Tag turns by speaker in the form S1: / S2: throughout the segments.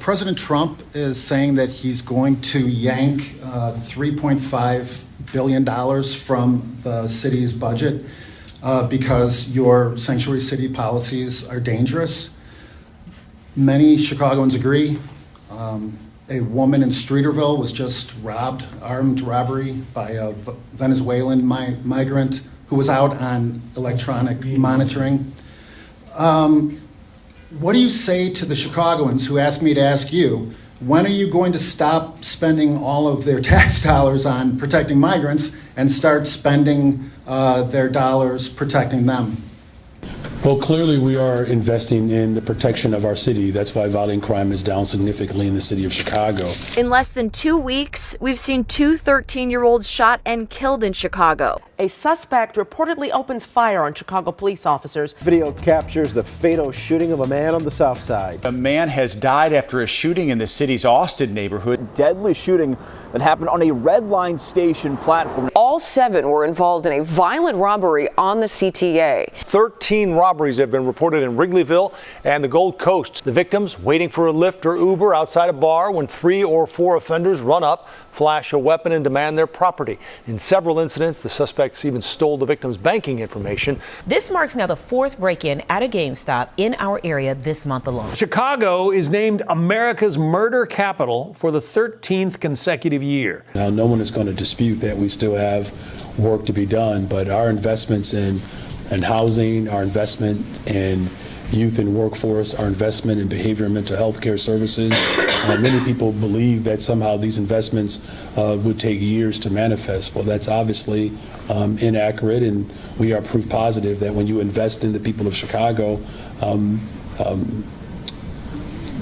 S1: President Trump is saying that he's going to yank $3.5 billion from the city's budget because your sanctuary city policies are dangerous. Many Chicagoans agree. A woman in Streeterville was just robbed, armed robbery by a Venezuelan migrant who was out on electronic monitoring. What do you say to the Chicagoans who asked me to ask you, when are you going to stop spending all of their tax dollars on protecting migrants and start spending their dollars protecting them?
S2: Well, clearly we are investing in the protection of our city. That's why violent crime is down significantly in the city of Chicago.
S3: In less than 2 weeks, we've seen two 13-year-olds shot and killed in Chicago.
S4: A suspect reportedly opens fire on Chicago police officers.
S5: Video captures the fatal shooting of a man on the south side.
S6: A man has died after a shooting in the city's Austin neighborhood.
S7: Deadly shooting that happened on a Red Line station platform.
S4: All 7 were involved in a violent robbery on the CTA.
S8: 13 robberies have been reported in Wrigleyville and the Gold Coast. The victims waiting for a Lyft or Uber outside a bar when 3 or 4 offenders run up, flash a weapon, and demand their property. In several incidents, the suspects even stole the victim's banking information.
S9: This marks now the 4th break-in at a GameStop in our area this month alone.
S10: Chicago is named America's murder capital for the 13th consecutive year.
S2: Now, no one is going to dispute that we still have work to be done, but our investments in housing, our investment in youth and workforce, our investment in behavior and mental health care services. Many people believe that somehow these investments would take years to manifest. Well, that's obviously inaccurate, and we are proof positive that when you invest in the people of Chicago,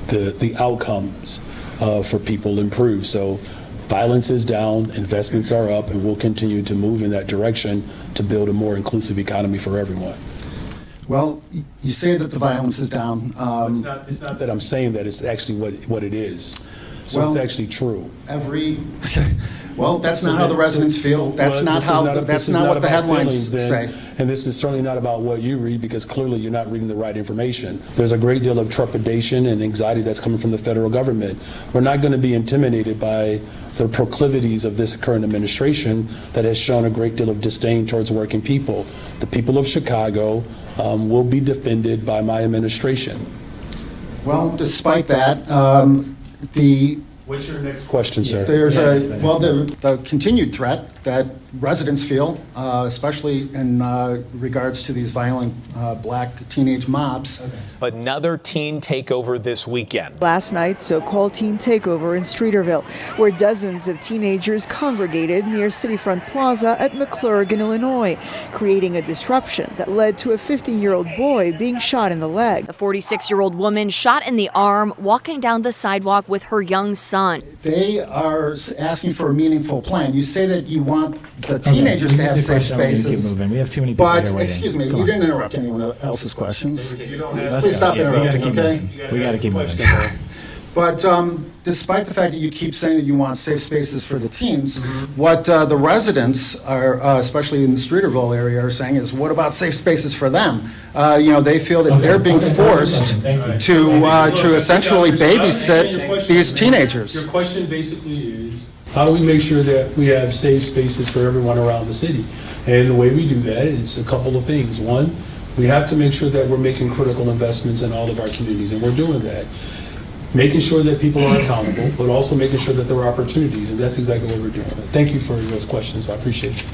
S2: the outcomes for people improve. So violence is down, investments are up, and we'll continue to move in that direction to build a more inclusive economy for everyone.
S1: Well, you say that the violence is down.
S2: It's not that I'm saying that, it's actually what it is. So it's actually true.
S1: Well, that's not how the residents feel. That's not what the headlines say.
S2: And this is certainly not about what you read, because clearly you're not reading the right information. There's a great deal of trepidation and anxiety that's coming from the federal government. We're not going to be intimidated by the proclivities of this current administration that has shown a great deal of disdain towards working people. The people of Chicago will be defended by my administration.
S1: Well, despite that,
S2: What's your next question, sir?
S1: There's the continued threat that residents feel, especially in regards to these violent black teenage mobs.
S11: Okay. Another teen takeover this weekend.
S12: Last night, so-called teen takeover in Streeterville, where dozens of teenagers congregated near Cityfront Plaza at McClurgan, Illinois, creating a disruption that led to a 15-year-old boy being shot in the leg.
S3: A 46-year-old woman shot in the arm walking down the sidewalk with her young son.
S1: They are asking for a meaningful plan. You say that you want the teenagers to have safe spaces.
S13: We have too many people
S1: but, excuse me, you didn't interrupt anyone else's questions. Please stop interrupting, okay?
S13: We got to keep moving.
S1: But despite the fact that you keep saying that you want safe spaces for the teens, what the residents are, especially in the Streeterville area, are saying is, what about safe spaces for them? They feel that they're being forced to essentially babysit these teenagers.
S2: Your question basically is, how do we make sure that we have safe spaces for everyone around the city? And the way we do that, it's a couple of things. One, we have to make sure that we're making critical investments in all of our communities, and we're doing that. Making sure that people are accountable, but also making sure that there are opportunities, and that's exactly what we're doing. Thank you for those questions. I appreciate it.